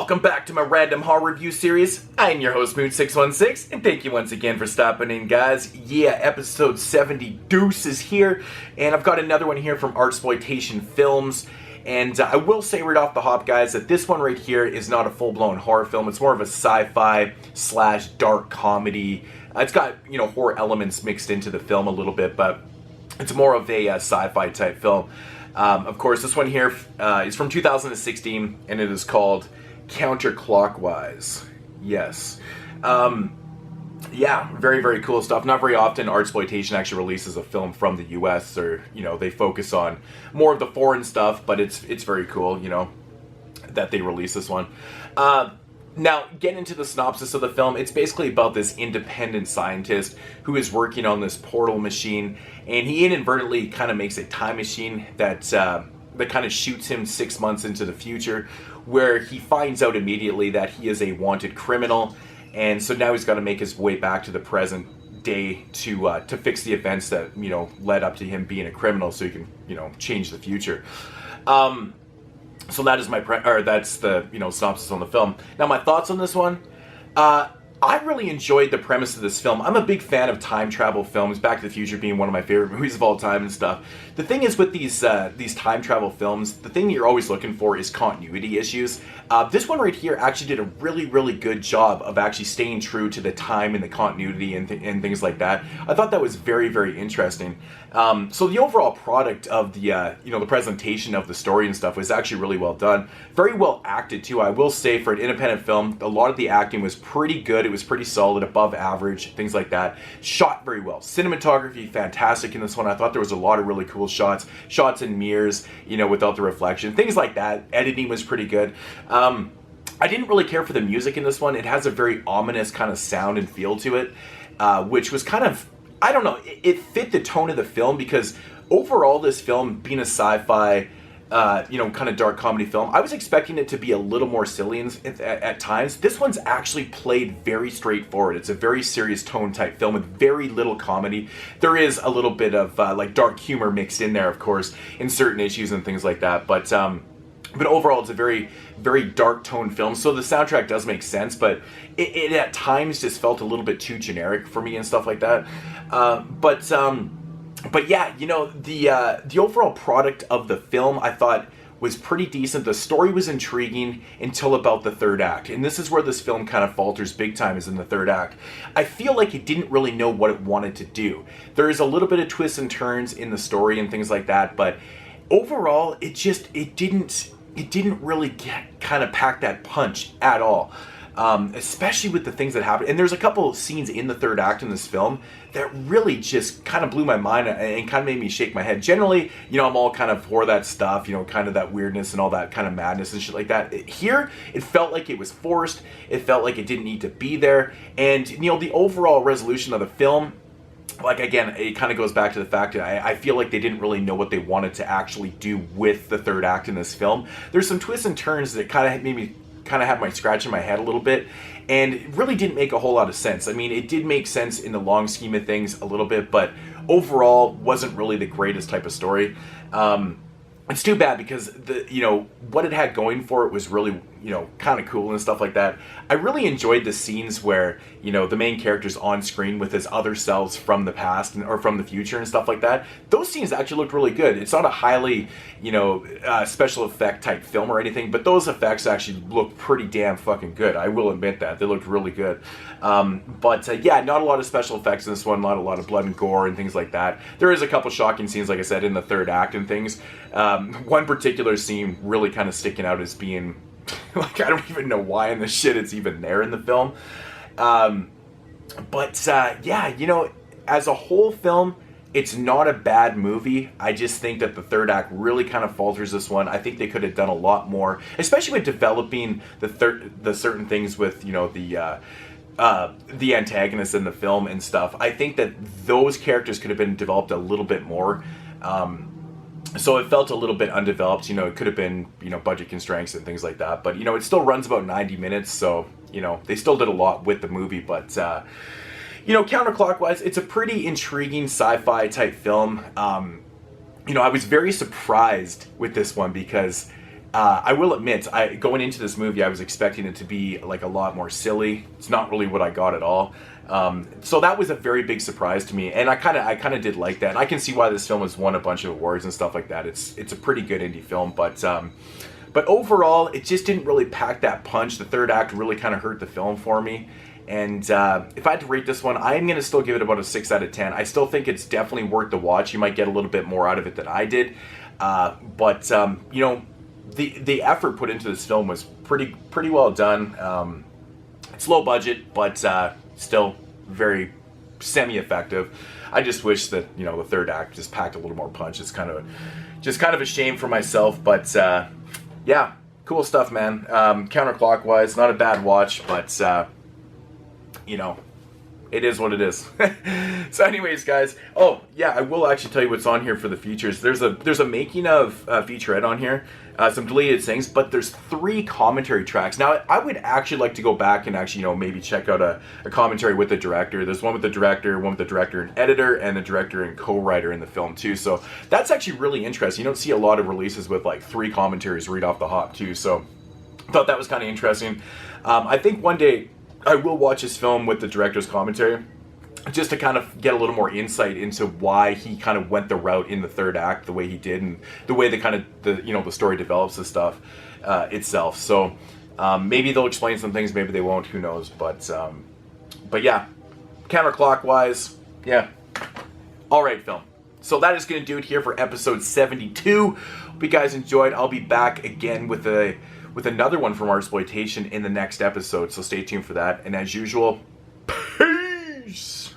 welcome back to my random horror review series. I am your host, Moon616, and thank you once again for stopping in, guys. Yeah, episode 72 is here, and I've got another one here from Artsploitation Films. And I will say right off the hop, guys, that this one right here is not a full-blown horror film. It's more of a sci-fi slash dark comedy. It's got, horror elements mixed into the film a little bit, but it's more of a sci-fi type film. Of course, this one here is from 2016, and it is called Clockwise. Yes. Yeah, very, very cool stuff. Not very often Artsploitation actually releases a film from the US, or, they focus on more of the foreign stuff, but it's very cool, that they release this one. Now, getting into the synopsis of the film, it's basically about this independent scientist who is working on this portal machine, and he inadvertently kind of makes a time machine that kind of shoots him 6 months into the future, where he finds out immediately that he is a wanted criminal, and so now he's got to make his way back to the present day to fix the events that, led up to him being a criminal, so he can, change the future. So that is that's the, synopsis on the film. Now, my thoughts on this one. I really enjoyed the premise of this film. I'm a big fan of time travel films, Back to the Future being one of my favorite movies of all time and stuff. The thing is with these time travel films, the thing you're always looking for is continuity issues. This one right here actually did a really, really good job of actually staying true to the time and the continuity and things like that. I thought that was very, very interesting. So the overall product of the, the presentation of the story and stuff was actually really well done. Very well acted too. I will say, for an independent film, a lot of the acting was pretty good. It was pretty solid, above average, things like that. Shot very well. Cinematography, fantastic in this one. I thought there was a lot of really cool shots. Shots in mirrors, without the reflection. Things like that. Editing was pretty good. I didn't really care for the music in this one. It has a very ominous kind of sound and feel to it, which was kind of, I don't know, it fit the tone of the film, because overall this film, being a sci-fi, kind of dark comedy film, I was expecting it to be a little more silly at times. This one's actually played very straightforward. It's a very serious tone type film with very little comedy. There is a little bit of dark humor mixed in there, of course, in certain issues and things like that, but overall, it's a very, very dark tone film, so the soundtrack does make sense, but it at times just felt a little bit too generic for me and stuff like that. But yeah, the overall product of the film, I thought, was pretty decent. The story was intriguing until about the third act, and this is where this film kind of falters big time, is in the third act. I feel like it didn't really know what it wanted to do. There is a little bit of twists and turns in the story and things like that, but overall, it didn't really kind of pack that punch at all, especially with the things that happen. And there's a couple scenes in the third act in this film that really just kind of blew my mind and kind of made me shake my head. Generally, I'm all kind of for that stuff, kind of that weirdness and all that kind of madness and shit like that. Here, it felt like it was forced. It felt like it didn't need to be there. And, the overall resolution of the film, again, it kind of goes back to the fact that I feel like they didn't really know what they wanted to actually do with the third act in this film. There's some twists and turns that kind of made me kind of have my scratch in my head a little bit, and it really didn't make a whole lot of sense. I mean, it did make sense in the long scheme of things a little bit, but overall wasn't really the greatest type of story. It's too bad, because what it had going for it was really, kind of cool and stuff like that. I really enjoyed the scenes where, the main character's on screen with his other selves from the past or from the future and stuff like that. Those scenes actually looked really good. It's not a highly, special effect type film or anything, but those effects actually look pretty damn fucking good. I will admit that. They looked really good. Yeah, not a lot of special effects in this one, not a lot of blood and gore and things like that. There is a couple shocking scenes, like I said, in the third act and things. One particular scene really kind of sticking out as being, I don't even know why in the shit it's even there in the film. Yeah, as a whole film, it's not a bad movie. I just think that the third act really kind of falters this one. I think they could have done a lot more, especially with developing the certain things with, the antagonist in the film and stuff. I think that those characters could have been developed a little bit more. So it felt a little bit undeveloped. It could have been, budget constraints and things like that. But, it still runs about 90 minutes. So, they still did a lot with the movie. But, Counterclockwise, it's a pretty intriguing sci-fi type film. I was very surprised with this one, because I will admit, going into this movie, I was expecting it to be like a lot more silly. It's not really what I got at all. So that was a very big surprise to me, and I kind of did like that. And I can see why this film has won a bunch of awards and stuff like that. It's a pretty good indie film, but overall, it just didn't really pack that punch. The third act really kind of hurt the film for me. And if I had to rate this one, I'm going to still give it about a 6 out of 10. I still think it's definitely worth the watch. You might get a little bit more out of it than I did. But you know, the effort put into this film was pretty well done. It's low budget, but still very semi-effective. I just wish that, you know, the third act just packed a little more punch. It's kind of a shame for myself, but yeah, cool stuff, man. Counterclockwise, not a bad watch, but you know, it is what it is. So anyways, guys, oh yeah, I will actually tell you what's on here for the features. There's a making of featurette on here, some deleted things, but there's 3 commentary tracks. Now, I would actually like to go back and actually, you know, maybe check out a commentary with the director. There's one with the director, one with the director and editor, and the director and co-writer in the film too. So that's actually really interesting. You don't see a lot of releases with like 3 commentaries right off the hop too. So I thought that was kind of interesting. I think one day I will watch this film with the director's commentary, just to kind of get a little more insight into why he kind of went the route in the third act the way he did, and the way the story develops the stuff itself. So maybe they'll explain some things, maybe they won't, who knows. But yeah, Counterclockwise, yeah, all right film. So that is going to do it here for episode 72. Hope you guys enjoyed. I'll be back again with another one from Artsploitation in the next episode, so stay tuned for that. And as usual, peace!